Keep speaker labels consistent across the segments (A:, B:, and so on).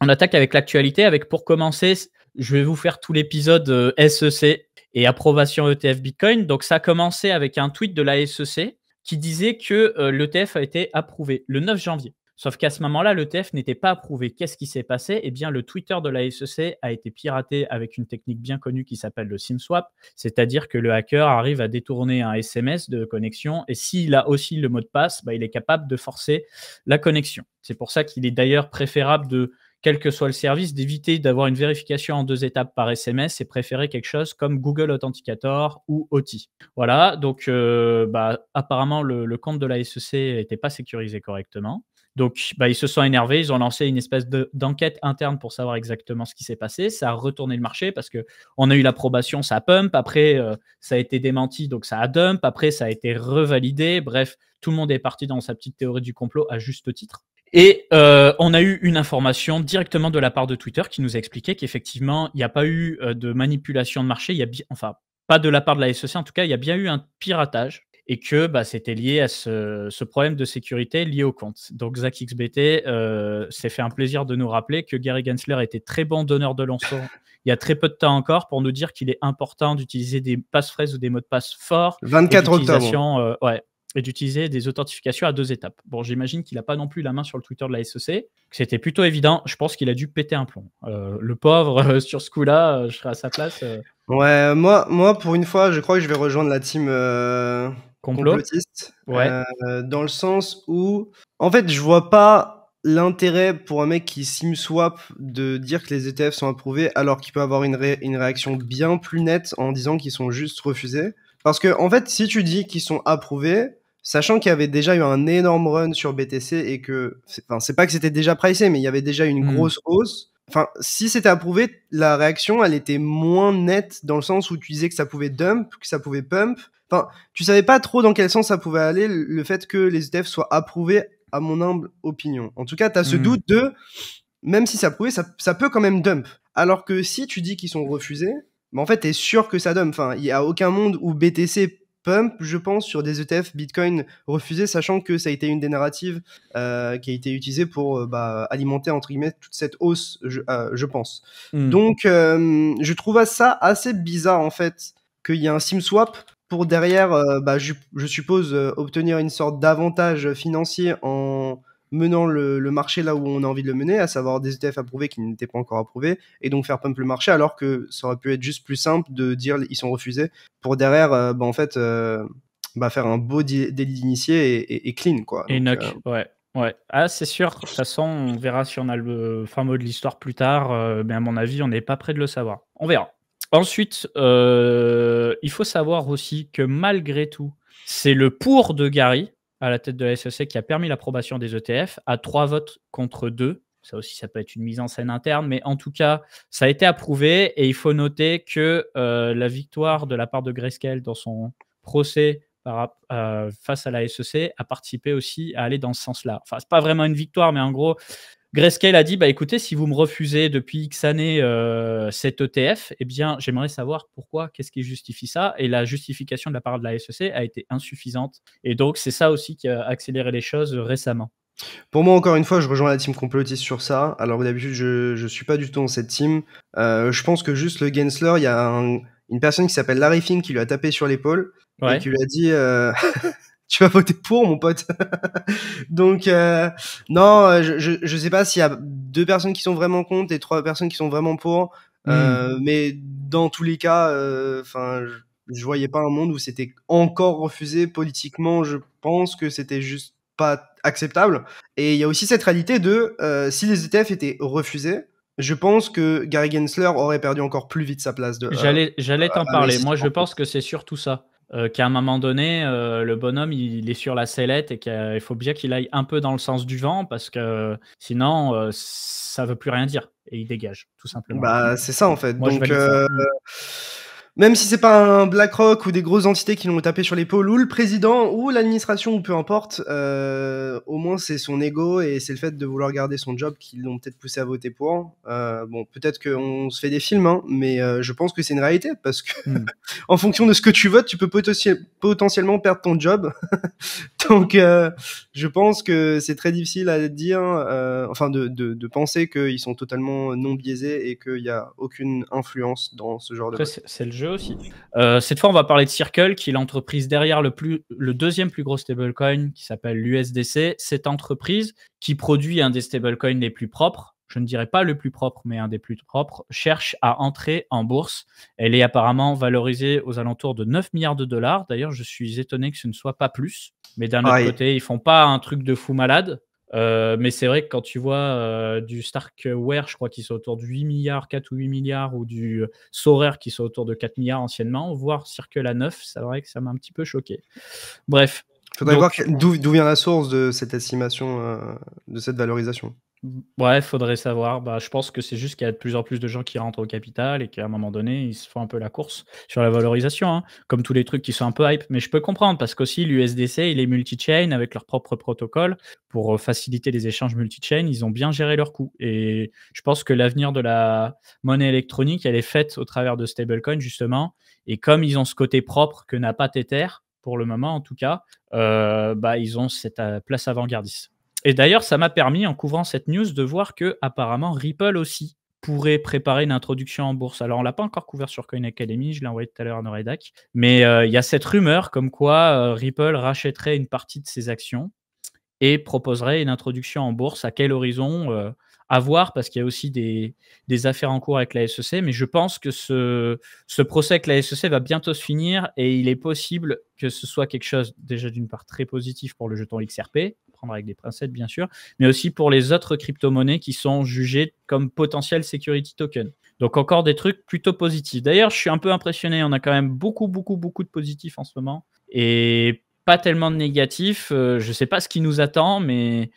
A: On attaque avec l'actualité, avec pour commencer, je vais vous faire tout l'épisode SEC et approbation ETF Bitcoin. Donc ça a commencé avec un tweet de la SEC qui disait que l'ETF a été approuvé le 9 janvier. Sauf qu'à ce moment-là, l'ETF n'était pas approuvé. Qu'est-ce qui s'est passé? Eh bien, le Twitter de la SEC a été piraté avec une technique bien connue qui s'appelle le SIM swap, c'est-à-dire que le hacker arrive à détourner un SMS de connexion et s'il a aussi le mot de passe, il est capable de forcer la connexion. C'est pour ça qu'il est d'ailleurs préférable de, quel que soit le service, d'éviter d'avoir une vérification en 2 étapes par SMS et préférer quelque chose comme Google Authenticator ou OTI. Voilà, donc apparemment le compte de la SEC n'était pas sécurisé correctement. Donc, ils se sont énervés, ils ont lancé une espèce d'enquête interne pour savoir exactement ce qui s'est passé. Ça a retourné le marché parce qu'on a eu l'approbation, ça a pump. Après, ça a été démenti, donc ça a dump. Après, ça a été revalidé. Bref, tout le monde est parti dans sa petite théorie du complot à juste titre. Et on a eu une information directement de la part de Twitter qui nous a expliqué qu'effectivement, il n'y a pas eu de manipulation de marché. Enfin, pas de la part de la SEC, en tout cas, il y a bien eu un piratage et que c'était lié à ce problème de sécurité lié au compte. Donc, ZachXBT s'est fait un plaisir de nous rappeler que Gary Gensler était très bon donneur de leçons il y a très peu de temps encore pour nous dire qu'il est important d'utiliser des passphrases ou des mots de passe forts.
B: 24 octobre.
A: Et d'utiliser des authentifications à 2 étapes. Bon, j'imagine qu'il n'a pas non plus la main sur le Twitter de la SEC, que c'était plutôt évident. Je pense qu'il a dû péter un plomb. Le pauvre, sur ce coup-là, je serais à sa place.
B: Ouais, moi, pour une fois, je crois que je vais rejoindre la team complotiste.
A: Ouais.
B: Dans le sens où, en fait, je vois pas l'intérêt pour un mec qui SimSwap de dire que les ETF sont approuvés alors qu'il peut avoir une réaction bien plus nette en disant qu'ils sont juste refusés. Parce que, en fait, si tu dis qu'ils sont approuvés, sachant qu'il y avait déjà eu un énorme run sur BTC et que, c'est pas que c'était déjà pricé, mais il y avait déjà une grosse hausse. Enfin, si c'était approuvé, la réaction, elle était moins nette dans le sens où tu disais que ça pouvait dump, que ça pouvait pump. Enfin, tu savais pas trop dans quel sens ça pouvait aller, le fait que les ETF soient approuvés, à mon humble opinion. En tout cas, t'as ce doute de, même si c'est approuvé, ça peut quand même dump. Alors que si tu dis qu'ils sont refusés, en fait, t'es sûr que ça dump. Enfin, il y a aucun monde où BTC pump, je pense, sur des ETF Bitcoin refusés, sachant que ça a été une des narratives qui a été utilisée pour alimenter, entre guillemets, toute cette hausse, je pense. Donc, je trouve ça assez bizarre, en fait, qu'il y ait un SIM swap pour derrière, je suppose, obtenir une sorte d'avantage financier en menant le marché là où on a envie de le mener, à savoir des ETF approuvés qui n'étaient pas encore approuvés, et donc faire pump le marché, alors que ça aurait pu être juste plus simple de dire ils sont refusés, pour derrière, faire un beau délit d'initié et clean, quoi.
A: Et knock, ouais. Ah, c'est sûr. De toute façon, on verra si on a le fin mot de l'histoire plus tard, mais à mon avis, on n'est pas près de le savoir. On verra. Ensuite, il faut savoir aussi que malgré tout, c'est le pour de Gary à la tête de la SEC qui a permis l'approbation des ETF à 3 votes contre 2. Ça aussi, ça peut être une mise en scène interne, mais en tout cas, ça a été approuvé et il faut noter que la victoire de la part de Grayscale dans son procès face à la SEC a participé aussi à aller dans ce sens-là. Enfin, c'est pas vraiment une victoire, mais en gros, Grayscale a dit, écoutez, si vous me refusez depuis X années cet ETF, eh bien, j'aimerais savoir pourquoi, qu'est-ce qui justifie ça. Et la justification de la part de la SEC a été insuffisante. Et donc, c'est ça aussi qui a accéléré les choses récemment.
B: Pour moi, encore une fois, je rejoins la team complotiste sur ça. Alors d'habitude, je suis pas du tout dans cette team. Je pense que juste le Gensler, il y a une personne qui s'appelle Larry Fink qui lui a tapé sur l'épaule et qui lui a dit tu vas voter pour, mon pote. Donc non, je sais pas s'il y a 2 personnes qui sont vraiment contre et 3 personnes qui sont vraiment pour. Mais dans tous les cas, je voyais pas un monde où c'était encore refusé politiquement. Je pense que c'était juste pas acceptable. Et il y a aussi cette réalité de si les ETF étaient refusés, je pense que Gary Gensler aurait perdu encore plus vite sa place de.
A: J'allais t'en parler. Moi, je pense que c'est surtout ça. Qu'à un moment donné, le bonhomme, il est sur la sellette et qu'il faut bien qu'il aille un peu dans le sens du vent parce que sinon, ça veut plus rien dire et il dégage, tout simplement.
B: C'est ça en fait.
A: Moi,
B: donc, Même si c'est pas un BlackRock ou des grosses entités qui l'ont tapé sur l'épaule, ou le président, ou l'administration, ou peu importe, au moins c'est son ego et c'est le fait de vouloir garder son job qui l'ont peut-être poussé à voter pour. Bon, peut-être qu'on se fait des films, hein, mais je pense que c'est une réalité, parce que en fonction de ce que tu votes, tu peux potentiellement perdre ton job. Donc, je pense que c'est très difficile à dire, enfin de penser qu'ils sont totalement non biaisés et qu'il n'y a aucune influence dans ce genre de
A: Après,
B: vote.
A: c'est le jeu aussi. Cette fois, on va parler de Circle, qui est l'entreprise derrière le deuxième plus gros stablecoin, qui s'appelle l'USDC. Cette entreprise, qui produit un des stablecoins les plus propres, je ne dirais pas le plus propre, mais un des plus propres, cherche à entrer en bourse. Elle est apparemment valorisée aux alentours de 9 milliards de dollars. D'ailleurs, je suis étonné que ce ne soit pas plus. Mais d'un autre côté, ils font pas un truc de fou malade. Mais c'est vrai que quand tu vois du Starkware, je crois qu'ils sont autour de 8 milliards, 4 ou 8 milliards, ou du Sorare qui sont autour de 4 milliards anciennement, voire Circle à 9, c'est vrai que ça m'a un petit peu choqué. Bref.
B: Faudrait voir d'où vient la source de cette estimation, de cette valorisation.
A: Ouais, faudrait savoir. Bah, je pense que c'est juste qu'il y a de plus en plus de gens qui rentrent au capital et qu'à un moment donné, ils se font un peu la course sur la valorisation, hein, comme tous les trucs qui sont un peu hype. Mais je peux comprendre parce qu'aussi l'USDC, il est multi-chain avec leur propre protocole pour faciliter les échanges multi-chain. Ils ont bien géré leurs coûts. Et je pense que l'avenir de la monnaie électronique, elle est faite au travers de stablecoins, justement. Et comme ils ont ce côté propre que n'a pas Tether, pour le moment en tout cas, bah, ils ont cette place avant-gardiste. Et d'ailleurs, ça m'a permis, en couvrant cette news, de voir que apparemment Ripple aussi pourrait préparer une introduction en bourse. Alors, on l'a pas encore couvert sur Coin Academy, je l'ai envoyé tout à l'heure à Noredak, mais il y a cette rumeur comme quoi Ripple rachèterait une partie de ses actions et proposerait une introduction en bourse. À quel horizon à voir, parce qu'il y a aussi des affaires en cours avec la SEC, mais je pense que ce procès avec la SEC va bientôt se finir et il est possible que ce soit quelque chose déjà d'une part très positif pour le jeton XRP, prendre avec des pincettes bien sûr, mais aussi pour les autres crypto-monnaies qui sont jugées comme potentiels security tokens. Donc encore des trucs plutôt positifs. D'ailleurs, je suis un peu impressionné, on a quand même beaucoup de positifs en ce moment et pas tellement de négatifs. Je ne sais pas ce qui nous attend, mais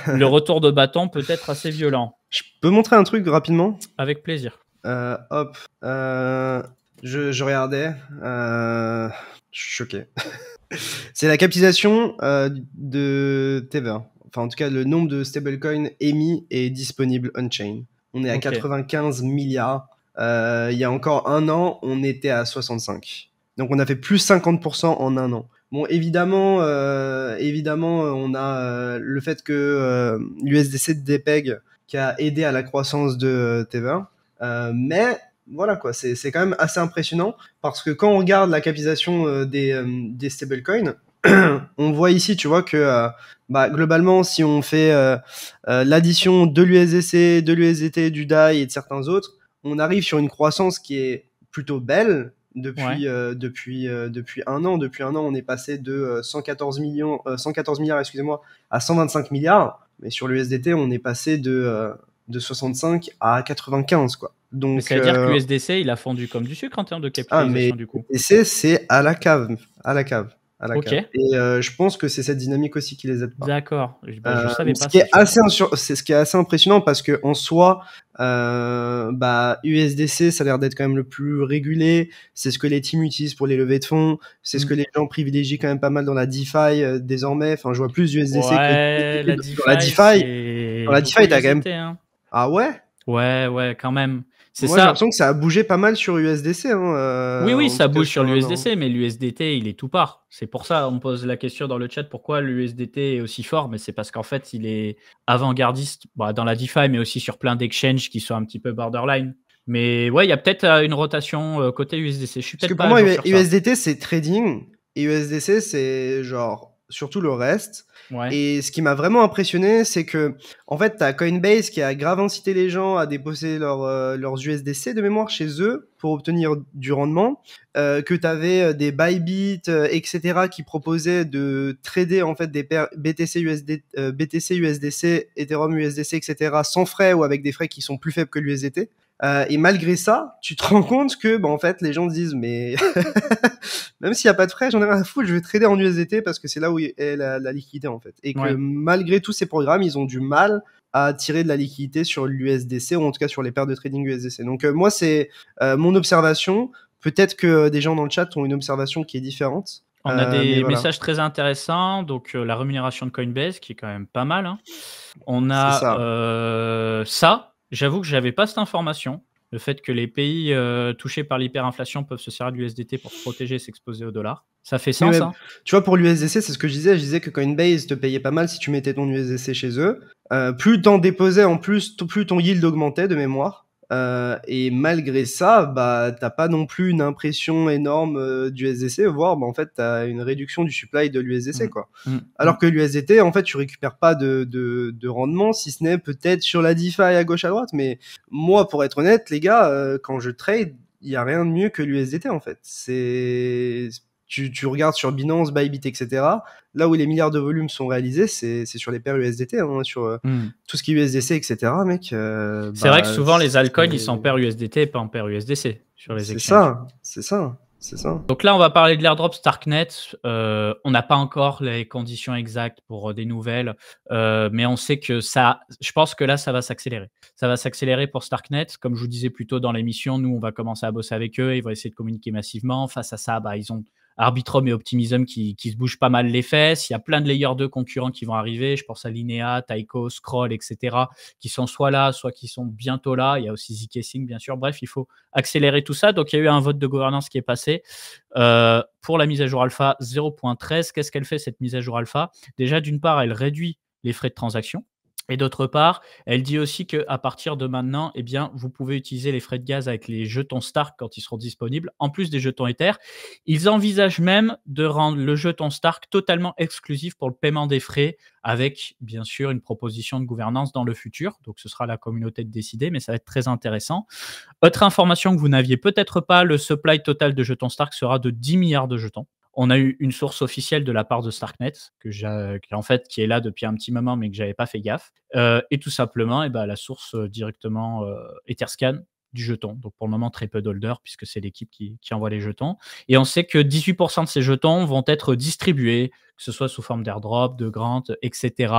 A: le retour de bâton peut être assez violent.
B: Je peux montrer un truc rapidement?
A: Avec plaisir.
B: Hop. Je regardais. Je suis choqué. C'est la capitalisation de Tether. Enfin, en tout cas, le nombre de stablecoins émis et disponibles on-chain. On est à 95 milliards. Il y a encore un an, on était à 65. Donc, on a fait plus 50% en un an. Bon, évidemment, on a le fait que l'USDC dépeg qui a aidé à la croissance de Tether. Mais voilà quoi, c'est quand même assez impressionnant parce que quand on regarde la capitalisation des stablecoins, on voit ici, tu vois que globalement, si on fait l'addition de l'USDC, de l'USDT, du DAI et de certains autres, on arrive sur une croissance qui est plutôt belle. Depuis un an. Depuis un an, on est passé de 114 milliards, excusez-moi, à 125 milliards. Mais sur l'USDT, on est passé de 65 à 95, quoi. Donc,
A: mais ça veut dire que l'USDC, il a fondu comme du sucre en termes de capitalisation, du coup.
B: l'USDC, c'est à la cave.
A: Okay.
B: Et je pense que c'est cette dynamique aussi qui les aide pas.
A: D'accord. Je savais pas.
B: C'est ce qui est assez impressionnant parce que en soi, USDC, ça a l'air d'être quand même le plus régulé. C'est ce que les teams utilisent pour les levées de fonds. C'est ce que les gens privilégient quand même pas mal dans la DeFi désormais. Enfin, je vois plus USDC
A: que la DeFi.
B: Dans la DeFi, t'as quand même.
A: Hein.
B: Ah ouais?
A: Ouais, quand même.
B: Moi, j'ai l'impression que ça a bougé pas mal sur USDC.
A: Oui, ça bouge sur l'USDC, mais l'USDT, il est tout part. C'est pour ça, on me pose la question dans le chat, pourquoi l'USDT est aussi fort, mais c'est parce qu'en fait, il est avant-gardiste dans la DeFi, mais aussi sur plein d'exchanges qui sont un petit peu borderline. Mais ouais, il y a peut-être une rotation côté USDC. Je suis peut-être pas.
B: Parce que pour moi, USDT, c'est trading, et USDC, c'est genre surtout le reste.
A: Ouais.
B: Et ce qui m'a vraiment impressionné, c'est que en fait, t'as Coinbase qui a grave incité les gens à déposer leurs USDC de mémoire chez eux pour obtenir du rendement, que t'avais des Bybit, etc. qui proposaient de trader en fait des paires BTC, USDC, Ethereum, USDC, etc. sans frais ou avec des frais qui sont plus faibles que l'USDT. Et malgré ça, tu te rends compte que en fait les gens disent mais même s'il n'y a pas de frais, j'en ai rien à foutre, je vais trader en USDT parce que c'est là où est la liquidité en fait. Et que malgré tous ces programmes, ils ont du mal à tirer de la liquidité sur l'USDC ou en tout cas sur les paires de trading USDC. Donc moi c'est mon observation. Peut-être que des gens dans le chat ont une observation qui est différente.
A: On a des messages très intéressants. Donc, la rémunération de Coinbase, qui est quand même pas mal. Hein. On a ça. J'avoue que je n'avais pas cette information. Le fait que les pays touchés par l'hyperinflation peuvent se servir du USDT pour se protéger et s'exposer au dollar. Ça fait sens, hein.
B: Tu vois, pour l'USDC, c'est ce que je disais. Je disais que Coinbase te payait pas mal si tu mettais ton USDC chez eux. Plus t'en déposais en plus, plus ton yield augmentait de mémoire. Et malgré ça, bah, t'as pas non plus une impression énorme du USDC, voire en fait t'as une réduction du supply de l'USDC, quoi. Alors que l'USDT, en fait, tu récupères pas de rendement, si ce n'est peut-être sur la DeFi à gauche à droite. Mais moi, pour être honnête, les gars, quand je trade, il y a rien de mieux que l'USDT, en fait. Tu regardes sur Binance, Bybit, etc. Là où les milliards de volumes sont réalisés, c'est sur les paires USDT, hein, sur tout ce qui est USDC, etc. Mec.
A: C'est vrai que souvent les altcoins ils sont en paire USDT et pas en paire USDC sur les exchanges.
B: C'est ça.
A: Donc là, on va parler de l'airdrop Starknet. On n'a pas encore les conditions exactes pour des nouvelles, mais on sait que ça. Je pense que là, ça va s'accélérer. Ça va s'accélérer pour Starknet. Comme je vous disais plus tôt dans l'émission, nous, on va commencer à bosser avec eux. Ils vont essayer de communiquer massivement. Face à ça, ils ont Arbitrum et Optimism qui se bougent pas mal les fesses. Il y a plein de layers 2 concurrents qui vont arriver. Je pense à Linea, Taiko, Scroll, etc. qui sont soit là, soit qui sont bientôt là. Il y a aussi Zcash, bien sûr. Bref, il faut accélérer tout ça. Donc, il y a eu un vote de gouvernance qui est passé pour la mise à jour alpha 0.13. Qu'est-ce qu'elle fait, cette mise à jour alpha? Déjà, d'une part, elle réduit les frais de transaction. Et d'autre part, elle dit aussi qu'à partir de maintenant, eh bien, vous pouvez utiliser les frais de gaz avec les jetons Stark quand ils seront disponibles, en plus des jetons Ether. Ils envisagent même de rendre le jeton Stark totalement exclusif pour le paiement des frais, avec bien sûr une proposition de gouvernance dans le futur. Donc ce sera la communauté de décider, mais ça va être très intéressant. Autre information que vous n'aviez peut-être pas, le supply total de jetons Stark sera de 10 milliards de jetons. On a eu une source officielle de la part de Starknet, qui est là depuis un petit moment, mais que j'avais pas fait gaffe. Et tout simplement, la source directement Etherscan du jeton. Donc pour le moment, très peu d'holders, puisque c'est l'équipe qui envoie les jetons. Et on sait que 18% de ces jetons vont être distribués, que ce soit sous forme d'airdrop, de grant, etc.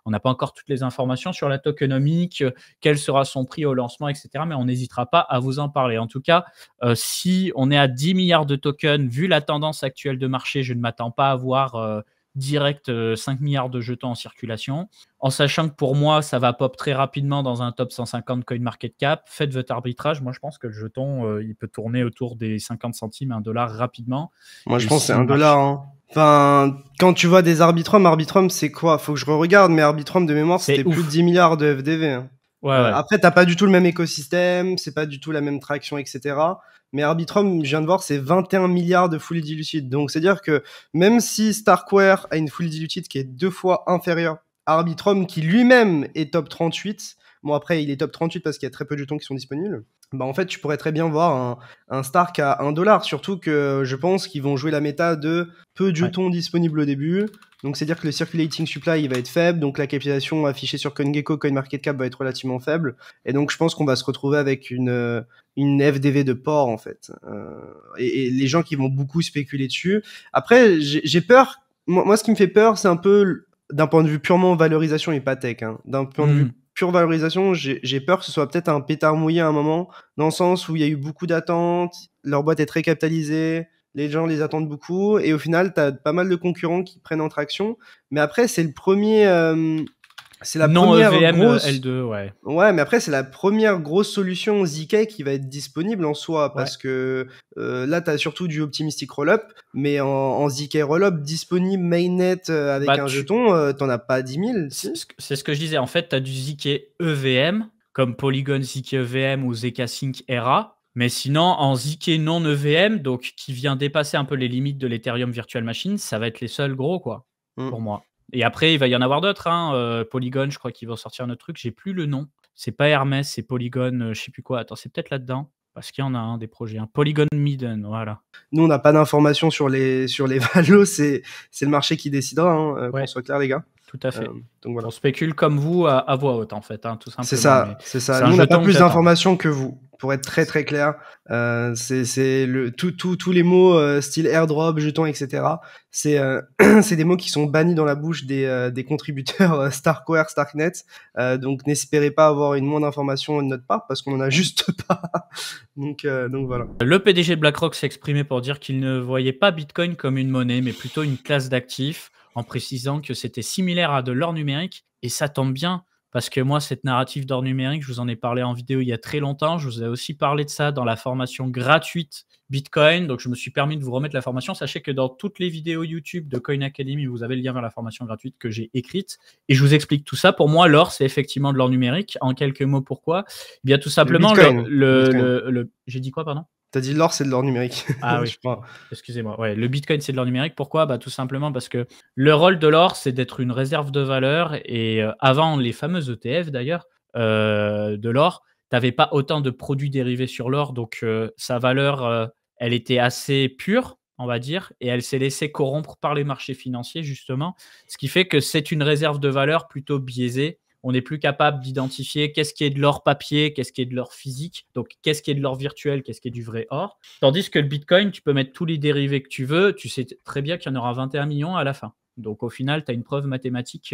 A: On n'a pas encore toutes les informations sur la tokenomique, quel sera son prix au lancement, etc. Mais on n'hésitera pas à vous en parler. En tout cas, si on est à 10 milliards de tokens, vu la tendance actuelle de marché, je ne m'attends pas à voir direct 5 milliards de jetons en circulation, en sachant que pour moi, ça va pop très rapidement dans un top 150 CoinMarketCap. Faites votre arbitrage. Moi, je pense que le jeton, il peut tourner autour des 50 centimes, $1 rapidement.
B: Moi, je pense que c'est $1. Hein. Enfin, quand tu vois des Arbitrum, c'est quoi? Faut que je regarde, mais Arbitrum de mémoire, c'était plus de 10 milliards de FDV. Hein.
A: Ouais.
B: Après, t'as pas du tout le même écosystème, c'est pas du tout la même traction, etc. Mais Arbitrum, je viens de voir, c'est 21 milliards de fully diluted. Donc, c'est-à-dire que même si Starkware a une fully diluted qui est 2 fois inférieure à Arbitrum, qui lui-même est top 38, bon, après, il est top 38 parce qu'il y a très peu de jetons qui sont disponibles. En fait, tu pourrais très bien voir un Stark à $1, surtout que je pense qu'ils vont jouer la méta de peu de jetons disponibles au début. Donc, c'est-à-dire que le circulating supply, il va être faible. Donc, la capitalisation affichée sur CoinGecko, CoinMarketCap va être relativement faible. Et donc, je pense qu'on va se retrouver avec une FDV de port, en fait. Et les gens qui vont beaucoup spéculer dessus. Après, j'ai peur. Moi, ce qui me fait peur, c'est un peu d'un point de vue purement valorisation et pas tech. Hein. D'un point de vue pure valorisation, j'ai peur que ce soit peut-être un pétard mouillé à un moment, dans le sens où il y a eu beaucoup d'attentes, leur boîte est très capitalisée, les gens les attendent beaucoup, et au final, tu as pas mal de concurrents qui prennent en traction. Mais après, c'est le premier... c'est la première
A: EVM,
B: grosse...
A: L2, ouais.
B: Ouais, mais après, c'est la première grosse solution ZK qui va être disponible en soi, parce que là, tu as surtout du Optimistic Rollup, mais en ZK Rollup, disponible mainnet avec un jeton, t'en as pas 10 000. Si.
A: C'est ce que je disais. En fait, tu as du ZK EVM, comme Polygon ZK EVM ou zkSync ERA, mais sinon, en ZK non EVM, donc qui vient dépasser un peu les limites de l'Ethereum Virtual Machine, ça va être les seuls gros, quoi, pour moi. Et après, il va y en avoir d'autres. Hein. Polygon, je crois qu'ils vont sortir un autre truc. J'ai plus le nom. C'est pas Hermès, c'est Polygon, je sais plus quoi. Attends, c'est peut-être là-dedans. Parce qu'il y en a des projets. Polygon Midden, voilà.
B: Nous, on n'a pas d'informations sur les valos. C'est le marché qui décidera, qu'on soit clair, les gars.
A: Tout à fait.
B: Donc voilà.
A: On spécule comme vous à voix haute, en fait, hein, tout simplement.
B: C'est ça. Nous, on n'a pas plus d'informations que vous. Pour être très très clair, c'est tous les mots style airdrop, jeton, etc. C'est c'est des mots qui sont bannis dans la bouche des contributeurs Starkware, Starknet. Donc n'espérez pas avoir une moindre information de notre part parce qu'on en a juste pas. Donc voilà.
A: Le PDG de BlackRock s'est exprimé pour dire qu'il ne voyait pas Bitcoin comme une monnaie, mais plutôt une classe d'actifs, en précisant que c'était similaire à de l'or numérique. Et ça tombe bien, parce que moi, cette narrative d'or numérique, je vous en ai parlé en vidéo il y a très longtemps. Je vous ai aussi parlé de ça dans la formation gratuite Bitcoin. Donc, je me suis permis de vous remettre la formation. Sachez que dans toutes les vidéos YouTube de Coin Academy, vous avez le lien vers la formation gratuite que j'ai écrite. Et je vous explique tout ça. Pour moi, l'or, c'est effectivement de l'or numérique. En quelques mots, pourquoi? Eh bien, tout simplement,
B: Bitcoin.
A: j'ai dit quoi, pardon?
B: T'as dit l'or, c'est de l'or numérique.
A: Ah oui,
B: je crois.
A: excusez-moi. Ouais, le Bitcoin, c'est de l'or numérique. Pourquoi? Bah, tout simplement parce que le rôle de l'or, c'est d'être une réserve de valeur. Et avant les fameux ETF, d'ailleurs, de l'or, tu n'avais pas autant de produits dérivés sur l'or. Donc, sa valeur, elle était assez pure, on va dire. Et elle s'est laissée corrompre par les marchés financiers, justement. Ce qui fait que c'est une réserve de valeur plutôt biaisée. On n'est plus capable d'identifier qu'est-ce qui est de l'or papier, qu'est-ce qui est de l'or physique, donc qu'est-ce qui est de l'or virtuel, qu'est-ce qui est du vrai or. Tandis que le Bitcoin, tu peux mettre tous les dérivés que tu veux, tu sais très bien qu'il y en aura 21 millions à la fin. Donc au final, tu as une preuve mathématique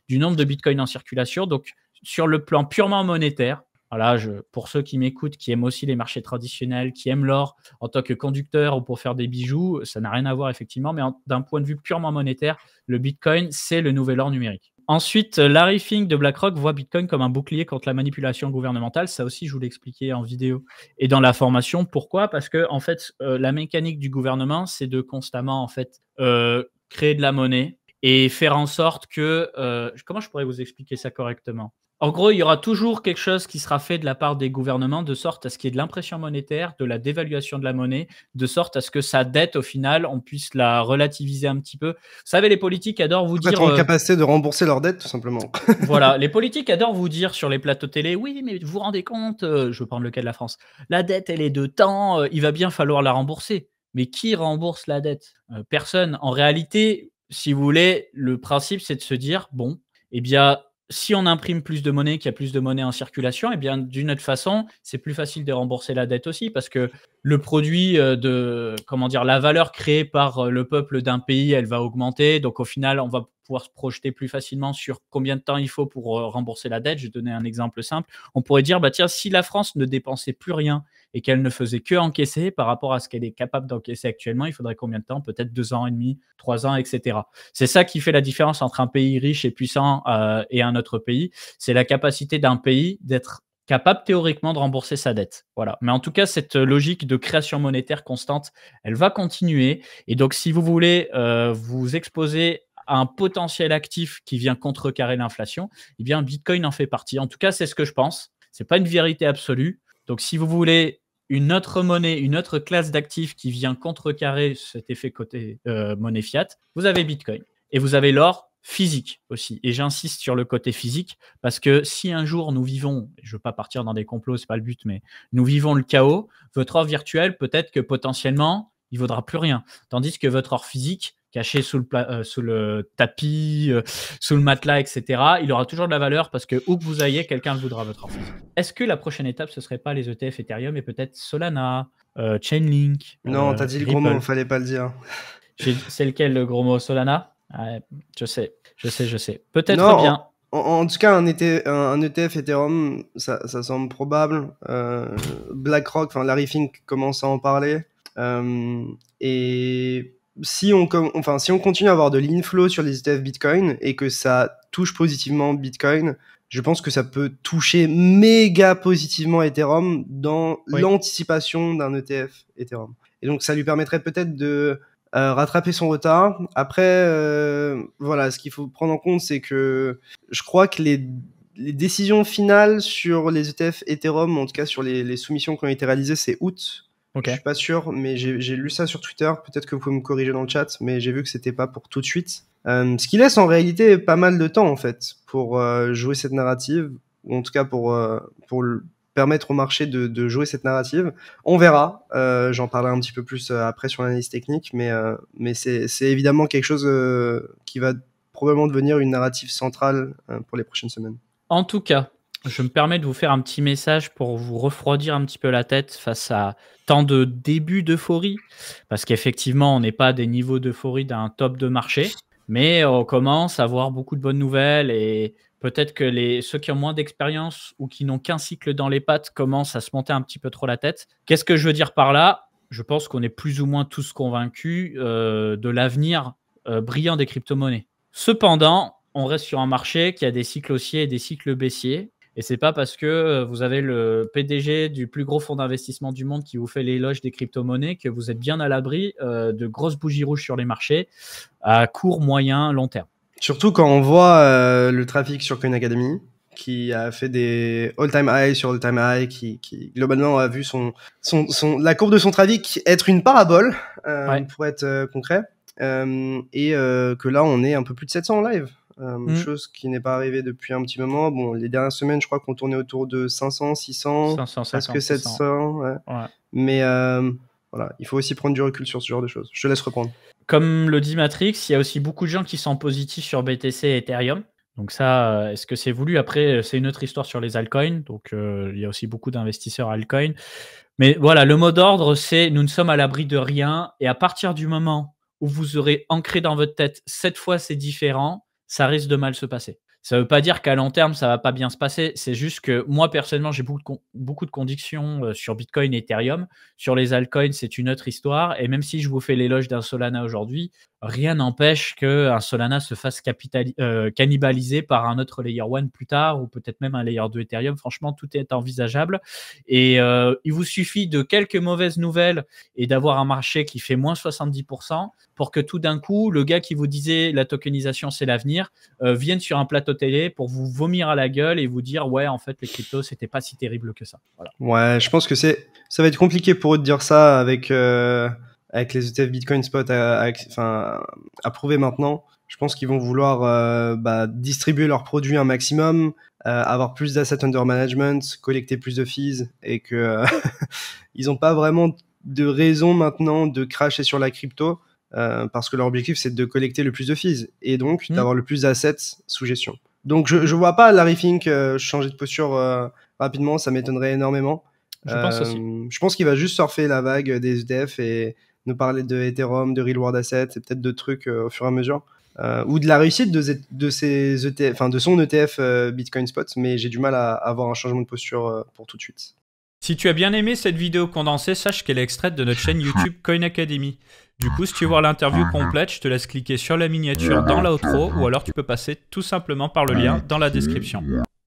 A: du nombre de Bitcoin en circulation. Donc sur le plan purement monétaire, voilà, pour ceux qui m'écoutent, qui aiment aussi les marchés traditionnels, qui aiment l'or en tant que conducteur ou pour faire des bijoux, ça n'a rien à voir effectivement, mais d'un point de vue purement monétaire, le Bitcoin, c'est le nouvel or numérique. Ensuite, Larry Fink de BlackRock voit Bitcoin comme un bouclier contre la manipulation gouvernementale. Ça aussi, je vous l'ai expliqué en vidéo et dans la formation. Pourquoi? Parce que en fait, la mécanique du gouvernement, c'est de constamment en fait créer de la monnaie et faire en sorte que comment je pourrais vous expliquer ça correctement? En gros, il y aura toujours quelque chose qui sera fait de la part des gouvernements de sorte à ce qu'il y ait de l'impression monétaire, de la dévaluation de la monnaie, de sorte à ce que sa dette, au final, on puisse la relativiser un petit peu. Vous savez, les politiques adorent vous
B: Pour
A: dire...
B: être en capacité de rembourser leur dette, tout simplement.
A: Voilà, les politiques adorent vous dire sur les plateaux télé, oui, mais vous vous rendez compte, je vais prendre le cas de la France, la dette, elle est de temps, il va bien falloir la rembourser. Mais qui rembourse la dette? Personne. En réalité, si vous voulez, le principe, c'est de se dire, bon, eh bien, si on imprime plus de monnaie, qu'il y a plus de monnaie en circulation, eh bien, d'une autre façon, c'est plus facile de rembourser la dette aussi, parce que le produit comment dire, la valeur créée par le peuple d'un pays, elle va augmenter. Donc, au final, on va pouvoir se projeter plus facilement sur combien de temps il faut pour rembourser la dette. Je vais donner un exemple simple. On pourrait dire, bah, tiens, si la France ne dépensait plus rien et qu'elle ne faisait que encaisser par rapport à ce qu'elle est capable d'encaisser actuellement, il faudrait combien de temps? Peut-être 2 ans et demi, 3 ans, etc. C'est ça qui fait la différence entre un pays riche et puissant et un autre pays. C'est la capacité d'un pays d'être capable théoriquement de rembourser sa dette. Voilà. Mais en tout cas, cette logique de création monétaire constante, elle va continuer. Et donc, si vous voulez vous exposer à un potentiel actif qui vient contrecarrer l'inflation, eh bien, Bitcoin en fait partie. En tout cas, c'est ce que je pense. Ce n'est pas une vérité absolue. Donc, si vous voulez une autre monnaie, une autre classe d'actifs qui vient contrecarrer cet effet côté monnaie fiat, vous avez Bitcoin. Et vous avez l'or physique aussi. Et j'insiste sur le côté physique parce que si un jour nous vivons, je ne veux pas partir dans des complots, ce n'est pas le but, mais nous vivons le chaos, votre or virtuel, peut-être que potentiellement, il ne vaudra plus rien. Tandis que votre or physique, caché sous le tapis, sous le matelas, etc., il aura toujours de la valeur parce que où que vous ayez, quelqu'un le voudra, votre or physique. Est-ce que la prochaine étape, ce ne serait pas les ETF Ethereum et peut-être Solana, Chainlink,
B: Non, t'as dit le gros mot, fallait pas le dire.
A: C'est lequel le gros mot? Solana? Ouais, je sais. Peut-être
B: Non,
A: bien.
B: En tout cas, un ETF Ethereum, ça semble probable. BlackRock, enfin Larry Fink commence à en parler. Et si on continue à avoir de l'inflow sur les ETF Bitcoin et que ça touche positivement Bitcoin, je pense que ça peut toucher méga positivement Ethereum dans l'anticipation d'un ETF Ethereum. Et donc, ça lui permettrait peut-être de rattraper son retard. Après, voilà, ce qu'il faut prendre en compte, c'est que je crois que les décisions finales sur les ETF Ethereum, en tout cas sur les soumissions qui ont été réalisées, c'est août. Je suis pas sûr, mais j'ai lu ça sur Twitter. Peut-être que vous pouvez me corriger dans le chat, mais j'ai vu que c'était pas pour tout de suite. Ce qui laisse en réalité pas mal de temps en fait pour jouer cette narrative, ou en tout cas pour permettre au marché de jouer cette narrative. On verra. J'en parlerai un petit peu plus après sur l'analyse technique, mais c'est évidemment quelque chose qui va probablement devenir une narrative centrale pour les prochaines semaines.
A: En tout cas, Je me permets de vous faire un petit message pour vous refroidir un petit peu la tête face à tant de débuts d'euphorie. Parce qu'effectivement, on n'est pas à des niveaux d'euphorie d'un top de marché, mais on commence à avoir beaucoup de bonnes nouvelles et peut-être que ceux qui ont moins d'expérience ou qui n'ont qu'un cycle dans les pattes commencent à se monter un petit peu trop la tête. Qu'est-ce que je veux dire par là? Je pense qu'on est plus ou moins tous convaincus de l'avenir brillant des crypto-monnaies. Cependant, on reste sur un marché qui a des cycles haussiers et des cycles baissiers. Et c'est pas parce que vous avez le PDG du plus gros fonds d'investissement du monde qui vous fait l'éloge des crypto-monnaies que vous êtes bien à l'abri de grosses bougies rouges sur les marchés à court, moyen, long terme.
B: Surtout quand on voit le trafic sur Coin Academy, qui a fait des all-time high sur all-time high, qui globalement a vu la courbe de son trafic être une parabole, pour être concret, et que là on est un peu plus de 700 en live. Chose qui n'est pas arrivée depuis un petit moment. Bon, les dernières semaines, je crois qu'on tournait autour de 500, 600,
A: 550,
B: presque 700. Ouais. Mais voilà, il faut aussi prendre du recul sur ce genre de choses. Je te laisse reprendre.
A: Comme le dit Matrix, il y a aussi beaucoup de gens qui sont positifs sur BTC et Ethereum. Donc ça, est-ce que c'est voulu? Après, c'est une autre histoire sur les altcoins. Donc il y a aussi beaucoup d'investisseurs altcoins. Mais voilà, le mot d'ordre, c'est nous ne sommes à l'abri de rien. Et à partir du moment où vous aurez ancré dans votre tête, cette fois c'est différent, ça risque de mal se passer. Ça ne veut pas dire qu'à long terme, ça ne va pas bien se passer. C'est juste que moi, personnellement, j'ai beaucoup de convictions sur Bitcoin et Ethereum. Sur les altcoins, c'est une autre histoire. Et même si je vous fais l'éloge d'un Solana aujourd'hui, rien n'empêche qu'un Solana se fasse cannibaliser par un autre Layer 1 plus tard, ou peut-être même un Layer 2 Ethereum. Franchement, tout est envisageable. Et il vous suffit de quelques mauvaises nouvelles et d'avoir un marché qui fait moins 70% pour que tout d'un coup, le gars qui vous disait la tokenisation, c'est l'avenir, vienne sur un plateau télé pour vous vomir à la gueule et vous dire ouais, en fait, les cryptos, c'était pas si terrible que ça. Voilà.
B: Ouais, je pense que ça va être compliqué pour eux de dire ça avec les ETF Bitcoin Spot approuvés maintenant. Je pense qu'ils vont vouloir distribuer leurs produits un maximum, avoir plus d'assets under management, collecter plus de fees, et que ils n'ont pas vraiment de raison maintenant de cracher sur la crypto, parce que leur objectif c'est de collecter le plus de fees et donc d'avoir le plus d'assets sous gestion. Donc je vois pas Larry Fink changer de posture rapidement, ça m'étonnerait énormément.
A: Je pense aussi.
B: Je pense qu'il va juste surfer la vague des ETF et nous parler de Ethereum, de Real World Assets et peut-être d'autres trucs au fur et à mesure. Ou de la réussite de ses ETF, enfin de son ETF Bitcoin Spot, mais j'ai du mal à avoir un changement de posture pour tout de suite.
C: Si tu as bien aimé cette vidéo condensée, sache qu'elle est extraite de notre chaîne YouTube Coin Academy. Du coup, si tu veux voir l'interview complète, je te laisse cliquer sur la miniature dans l'outro ou alors tu peux passer tout simplement par le lien dans la description.